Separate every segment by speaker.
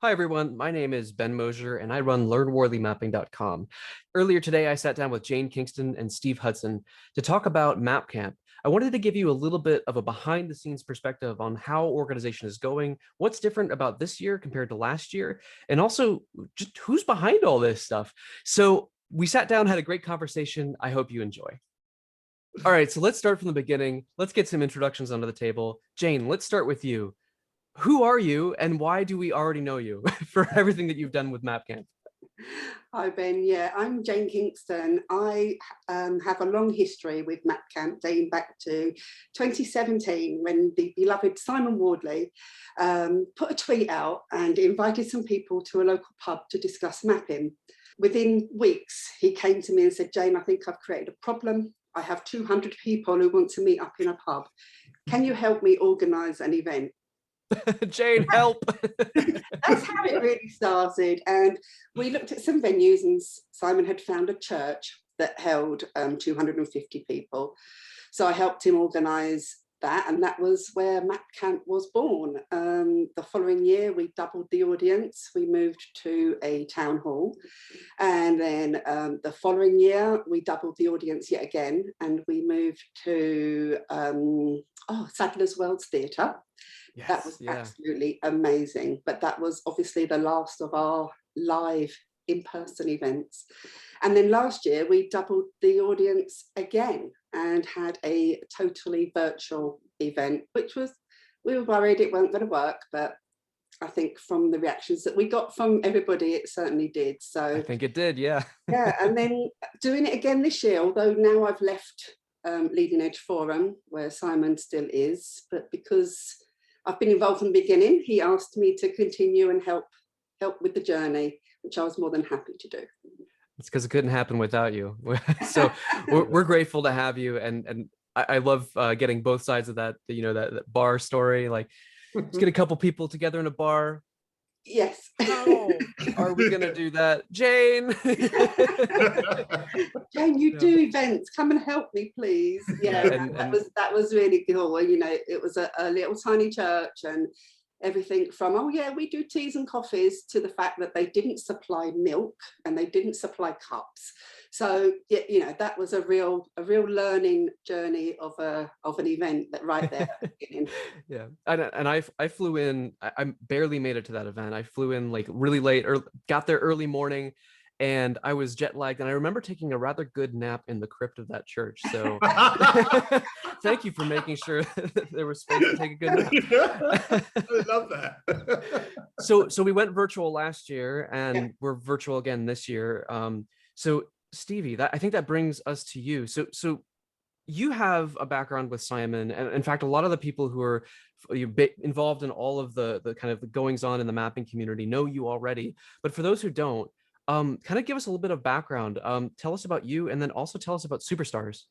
Speaker 1: Hi, everyone. My name is Ben Mosier, and I run LearnWorthyMapping.com. Earlier today, I sat down with Jane Kingston and Steve Hudson to talk about MapCamp. I wanted to give you a little bit of a behind-the-scenes perspective on how organization is going, what's different about this year compared to last year, and also just who's behind all this stuff. So we sat down, had a great conversation. I hope you enjoy. All right, so let's start from the beginning. Let's get some introductions onto the table. Jane, let's start with you. Who are you and why do we already know you for everything that you've done with MapCamp?
Speaker 2: Hi Ben, yeah, I'm Jane Kingston. I have a long history with MapCamp dating back to 2017 when the beloved Simon Wardley put a tweet out and invited some people to a local pub to discuss mapping. Within weeks, he came to me and said, Jane, I think I've created a problem. I have 200 people who want to meet up in a pub. Can you help me organise an event?
Speaker 1: Jane, help.
Speaker 2: That's how it really started. And we looked at some venues, and Simon had found a church that held 250 people. So I helped him organise that, and that was where MapCamp was born. The following year, we doubled the audience. We moved to a town hall. And then the following year, we doubled the audience yet again, and we moved to Sadler's Wells Theatre.
Speaker 1: Yes,
Speaker 2: That was
Speaker 1: yeah.
Speaker 2: absolutely amazing. But that was obviously the last of our live in-person events. And then last year we doubled the audience again and had a totally virtual event, which was, we were worried it weren't going to work, but I think from the reactions that we got from everybody, it certainly did. So
Speaker 1: I think it did, yeah.
Speaker 2: yeah, and then doing it again this year, although now I've left Leading Edge Forum, where Simon still is, but because I've been involved from the beginning, he asked me to continue and help with the journey, which I was more than happy to do.
Speaker 1: It's because it couldn't happen without you. So we're grateful to have you, and I love getting both sides of that. That bar story. Like, let's get a couple people together in a bar.
Speaker 2: Yes.
Speaker 1: How are we gonna do that, Jane?
Speaker 2: Jane, you do events. Come and help me, please. Yeah, that was really cool. You know, it was a little tiny church, and everything from, oh yeah, we do teas and coffees, to the fact that they didn't supply milk and they didn't supply cups. So you know, that was a real learning journey of an event that right there at the beginning.
Speaker 1: Yeah, and I flew in. I barely made it to that event. I flew in like really late, or got there early morning, and I was jet lagged. And I remember taking a rather good nap in the crypt of that church. So thank you for making sure that there was space to take a good nap.
Speaker 3: I love that.
Speaker 1: So we went virtual last year, and we're virtual again this year. So Stevie, I think that brings us to you. So you have a background with Simon, and in fact, a lot of the people who are involved in all of the kind of the goings on in the mapping community know you already. But for those who don't, kind of give us a little bit of background. Tell us about you, and then also tell us about Superstars.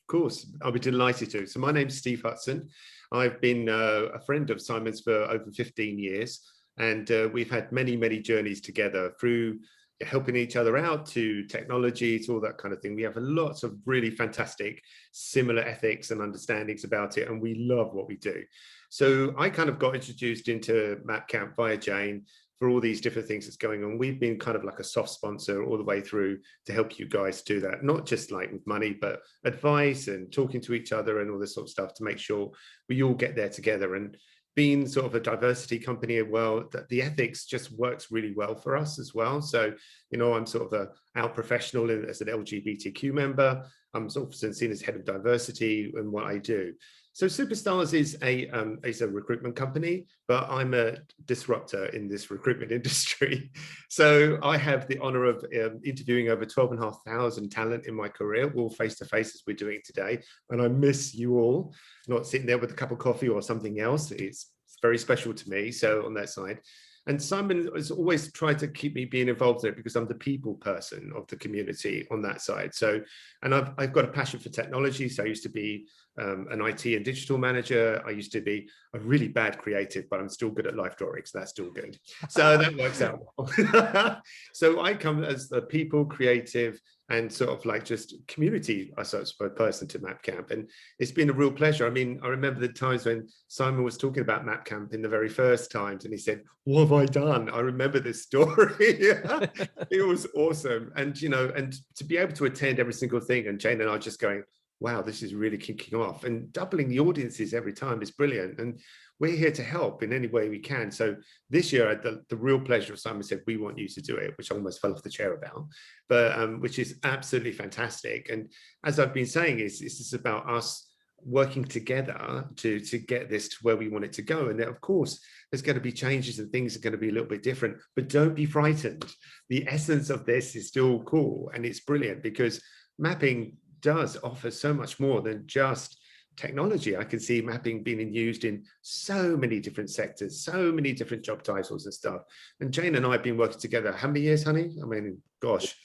Speaker 3: Of course, I'll be delighted to. So my name's Steve Hudson. I've been a friend of Simon's for over 15 years, and we've had many journeys together through helping each other out, to technology, to all that kind of thing. We have lots of really fantastic similar ethics and understandings about it, and we love what we do. So I kind of got introduced into MapCamp via Jane for all these different things that's going on. We've been kind of like a soft sponsor all the way through to help you guys do that, not just like with money, but advice and talking to each other and all this sort of stuff to make sure we all get there together. And being sort of a diversity company as well, that the ethics just works really well for us as well. So, you know, I'm sort of a out professional as an LGBTQ member. I'm sort of seen as head of diversity in what I do. So Superstars is a recruitment company, but I'm a disruptor in this recruitment industry. So I have the honor of interviewing over 12,500 talent in my career, all face-to-face as we're doing today. And I miss you all, not sitting there with a cup of coffee or something else. It's very special to me, so on that side. And Simon has always tried to keep me being involved in it because I'm the people person of the community on that side. So, and I've got a passion for technology. So I used to be an IT and digital manager. I used to be a really bad creative, but I'm still good at life drawings. So that's still good. So that works out well. So I come as the people creative and sort of like just community, I suppose, person to Map Camp. And it's been a real pleasure. I mean, I remember the times when Simon was talking about Map Camp in the very first times, and he said, "What have I done?" I remember this story. It was awesome. And, you know, and to be able to attend every single thing, and Jane and I just going, wow, this is really kicking off, and doubling the audiences every time is brilliant. And we're here to help in any way we can. So this year, I had the real pleasure of Simon said, we want you to do it, which I almost fell off the chair about, but which is absolutely fantastic. And as I've been saying, it's about us working together to get this to where we want it to go. And then, of course, there's going to be changes and things are going to be a little bit different, but don't be frightened. The essence of this is still cool, and it's brilliant because mapping does offer so much more than just technology. I can see mapping being used in so many different sectors, so many different job titles and stuff. And Jane and I have been working together how many years, honey? I mean, gosh,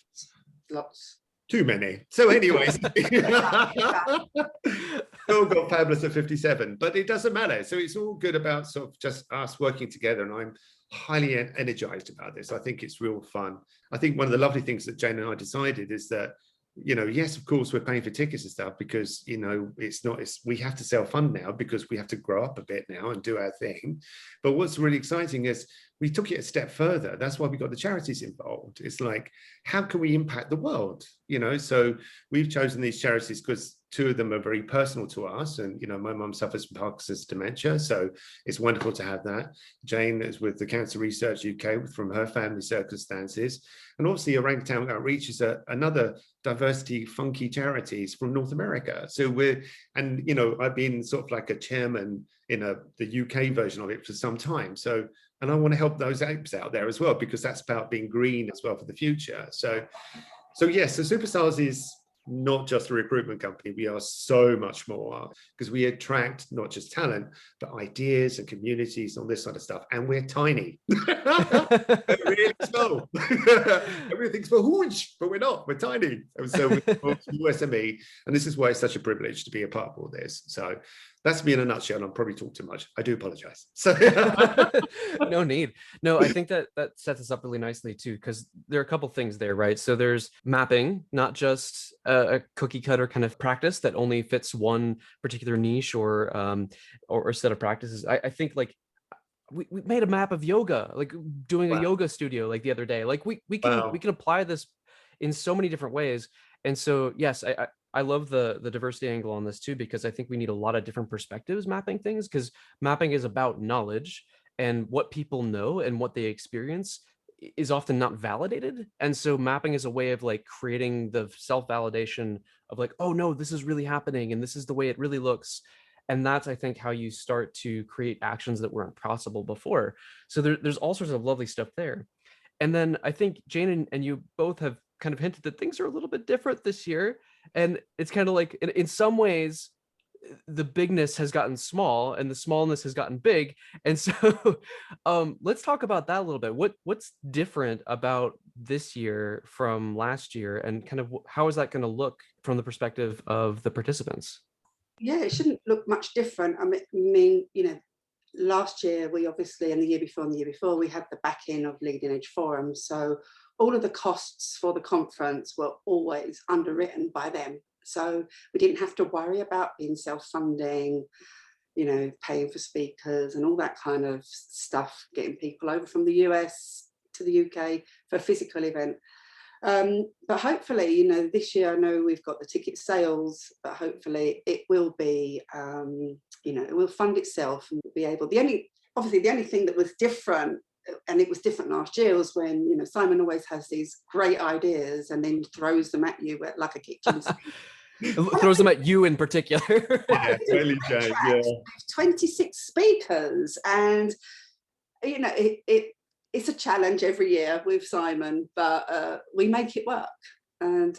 Speaker 2: Lots.
Speaker 3: too many. So anyways, still got fabulous at 57, but it doesn't matter. So it's all good about sort of just us working together, and I'm highly energized about this. I think it's real fun. I think one of the lovely things that Jane and I decided is that, you know, yes, of course, we're paying for tickets and stuff because, you know, we have to self-fund now because we have to grow up a bit now and do our thing. But what's really exciting is we took it a step further. That's why we got the charities involved. It's like, how can we impact the world? You know, so we've chosen these charities because two of them are very personal to us. And, you know, my mum suffers from Parkinson's dementia, so it's wonderful to have that. Jane is with the Cancer Research UK from her family circumstances. And obviously Orangutan Outreach is another diversity funky charities from North America. So and, you know, I've been sort of like a chairman in the UK version of it for some time. So, and I want to help those apes out there as well, because that's about being green as well for the future. So yes, so Superstars is not just a recruitment company. We are so much more, because we attract not just talent, but ideas and communities on this sort of stuff. And we're tiny. We're really small. Everything's for huge, but we're not. We're tiny. And so we're USME, and this is why it's such a privilege to be a part of all this. So that's me in a nutshell. And I'm probably talking too much. I do apologize. So
Speaker 1: no need. No, I think that sets us up really nicely too, because there are a couple things there, right? So there's mapping, not just a cookie cutter kind of practice that only fits one particular niche or set of practices. I think like we made a map of yoga, like doing a yoga studio like the other day. Like we can apply this in so many different ways. And so yes, I love the diversity angle on this too, because I think we need a lot of different perspectives mapping things, because mapping is about knowledge, and what people know and what they experience is often not validated. And so mapping is a way of like creating the self-validation of like, oh no, this is really happening and this is the way it really looks. And that's, I think, how you start to create actions that weren't possible before. So there's all sorts of lovely stuff there. And then I think Jane and you both have kind of hinted that things are a little bit different this year. And it's kind of like, in some ways, the bigness has gotten small and the smallness has gotten big. And so let's talk about that a little bit. What's different about this year from last year, and kind of how is that going to look from the perspective of the participants?
Speaker 2: Yeah, it shouldn't look much different. I mean, you know, last year we obviously, and the year before, we had the backing of Leading Edge Forum. So all of the costs for the conference were always underwritten by them. So we didn't have to worry about being self-funding, you know, paying for speakers and all that kind of stuff, getting people over from the US to the UK for a physical event. But hopefully, you know, this year I know we've got the ticket sales, but hopefully it will be, you know, it will fund itself and be able. The only thing that was different, and it was different last year, was when, you know, Simon always has these great ideas and then throws them at you like a kitchen sink.
Speaker 1: Throws them at you in particular.
Speaker 3: Yeah, totally, Jane. Yeah.
Speaker 2: 26 speakers, and you know, it's a challenge every year with Simon, but we make it work. And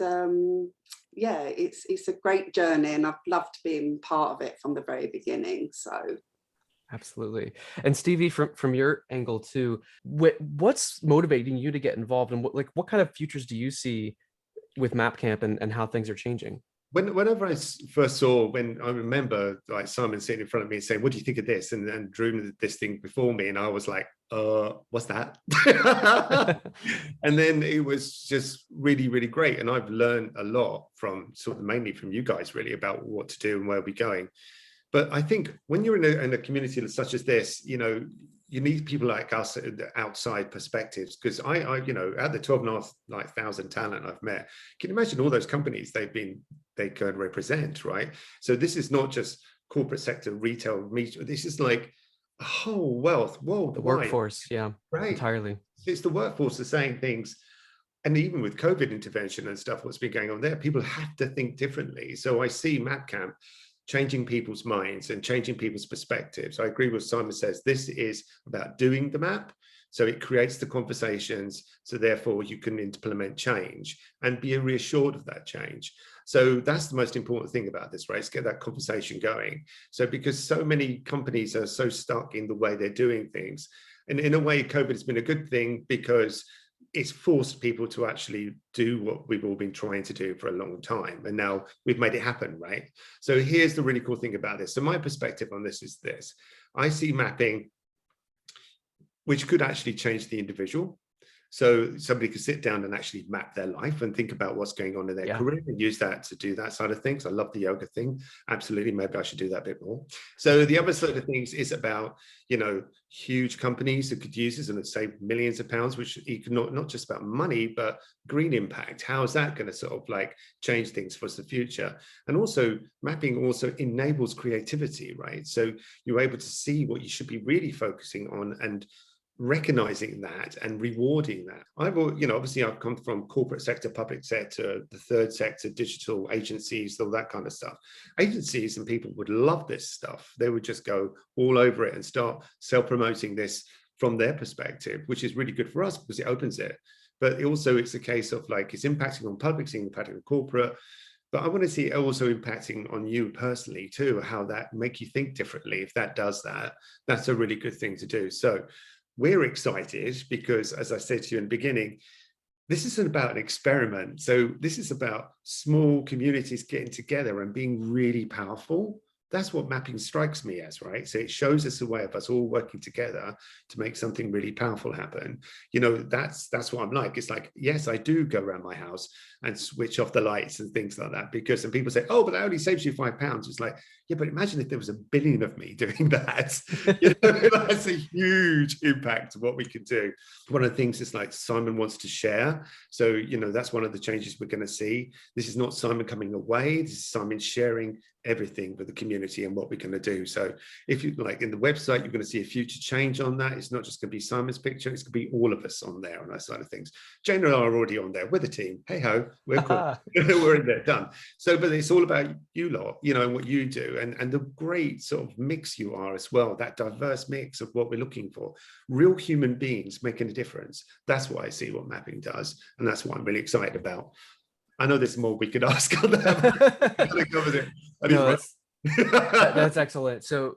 Speaker 2: yeah, it's a great journey, and I've loved being part of it from the very beginning. So
Speaker 1: absolutely. And Stevie, from your angle too, what's motivating you to get involved, and what kind of futures do you see with Map Camp and how things are changing?
Speaker 3: whenever first saw, when I remember like Simon sitting in front of me and saying, "What do you think of this?" and drew this thing before me, and I was like, what's that?" And then it was just really, really great. And I've learned a lot from sort of mainly from you guys really about what to do and where we're going. But I think when you're in a community such as this, you know, you need people like us, outside perspectives, because I you know, at the 12,500 talent I've met, can you imagine all those companies they can represent, right? So this is not just corporate sector, retail, this is like a whole wealth worldwide.
Speaker 1: The workforce, yeah,
Speaker 3: right.
Speaker 1: Entirely.
Speaker 3: It's the workforce are saying things. And even with COVID intervention and stuff, what's been going on there, people have to think differently. So I see MapCamp changing people's minds and changing people's perspectives. I agree with Simon says, this is about doing the map. So it creates the conversations. So therefore you can implement change and be reassured of that change. So that's the most important thing about this, right? Is get that conversation going. So because so many companies are so stuck in the way they're doing things. And in a way, COVID has been a good thing because it's forced people to actually do what we've all been trying to do for a long time. And now we've made it happen, right? So here's the really cool thing about this. So my perspective on this is this. I see mapping, which could actually change the individual. So somebody could sit down and actually map their life and think about what's going on in their career and use that to do that side of things. I love the yoga thing. Absolutely. Maybe I should do that a bit more. So the other side of things is about, you know, huge companies that could use this and save millions of pounds, which you can not just about money, but green impact. How is that going to sort of like change things for us in the future? And also mapping also enables creativity, right? So you're able to see what you should be really focusing on and recognizing that and rewarding that. You know, obviously I've come from corporate sector, public sector, the third sector, digital agencies, all that kind of stuff. Agencies and people would love this stuff. They would just go all over it and start self-promoting this from their perspective, which is really good for us because it opens it. But also it's a case of like, it's impacting on public, it's impacting on corporate. But I want to see it also impacting on you personally too, how that make you think differently. If that does that, that's a really good thing to do. So we're excited because, as I said to you in the beginning, this isn't about an experiment. So this is about small communities getting together and being really powerful. That's what mapping strikes me as, right? So it shows us a way of us all working together to make something really powerful happen. You know, that's what I'm like. It's like, yes, I do go around my house and switch off the lights and things like that because, and people say, oh, but that only saves you £5. It's like, yeah, but imagine if there was 1 billion of me doing that. You know, that's a huge impact of what we can do. One of the things is like Simon wants to share. So, you know, that's one of the changes we're going to see. This is not Simon coming away. This is Simon sharing everything with the community and what we're going to do. So if you like in the website, you're going to see a future change on that. It's not just going to be Simon's picture. It's going to be all of us on there on that side of things. Jane and I are already on there with the team. Hey ho, we're cool. We're in there, done. So, but it's all about you lot, you know, and what you do and the great sort of mix you are as well, that diverse mix of what we're looking for. Real human beings making a difference. That's what I see what mapping does. And that's what I'm really excited about. I know there's more we could ask on that.
Speaker 1: No, that's excellent. So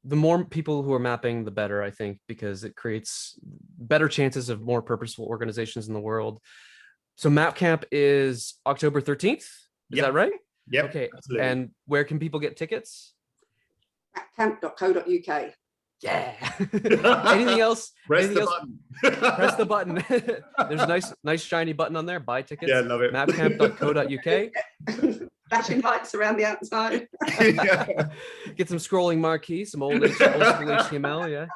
Speaker 1: the more people who are mapping, the better, I think, because it creates better chances of more purposeful organizations in the world. So MapCamp is October 13th. Is that right?
Speaker 3: Yep.
Speaker 1: Okay.
Speaker 3: Absolutely.
Speaker 1: And where can people get tickets?
Speaker 2: Mapcamp.co.uk.
Speaker 1: Yeah. Anything else?
Speaker 3: Press
Speaker 1: Anything
Speaker 3: the
Speaker 1: else?
Speaker 3: button.
Speaker 1: Press the button. There's a nice shiny button on there. Buy tickets.
Speaker 3: Yeah, love it.
Speaker 1: Mapcamp.co.uk.
Speaker 2: Flashing lights around the outside.
Speaker 1: Get some scrolling marquee, some old school HTML. Yeah.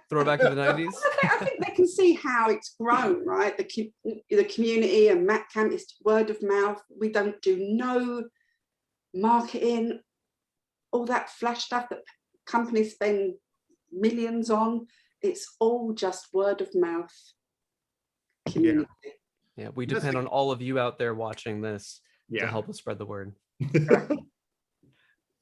Speaker 1: Throw it back to the 90s.
Speaker 2: I think they can see how it's grown, right? The community and MapCamp is word of mouth. We don't do no marketing, all that flash stuff that companies spend millions on. It's all just word of mouth community.
Speaker 1: Yeah, we depend on all of you out there watching this to help us spread the word.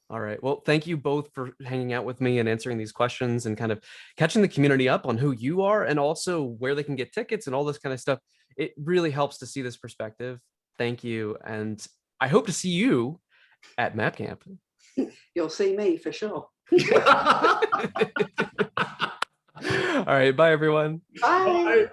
Speaker 1: All right. Well, thank you both for hanging out with me and answering these questions and kind of catching the community up on who you are and also where they can get tickets and all this kind of stuff. It really helps to see this perspective. Thank you. And I hope to see you at MapCamp.
Speaker 2: You'll see me for sure.
Speaker 1: All right. Bye, everyone.
Speaker 2: Bye.
Speaker 3: Bye.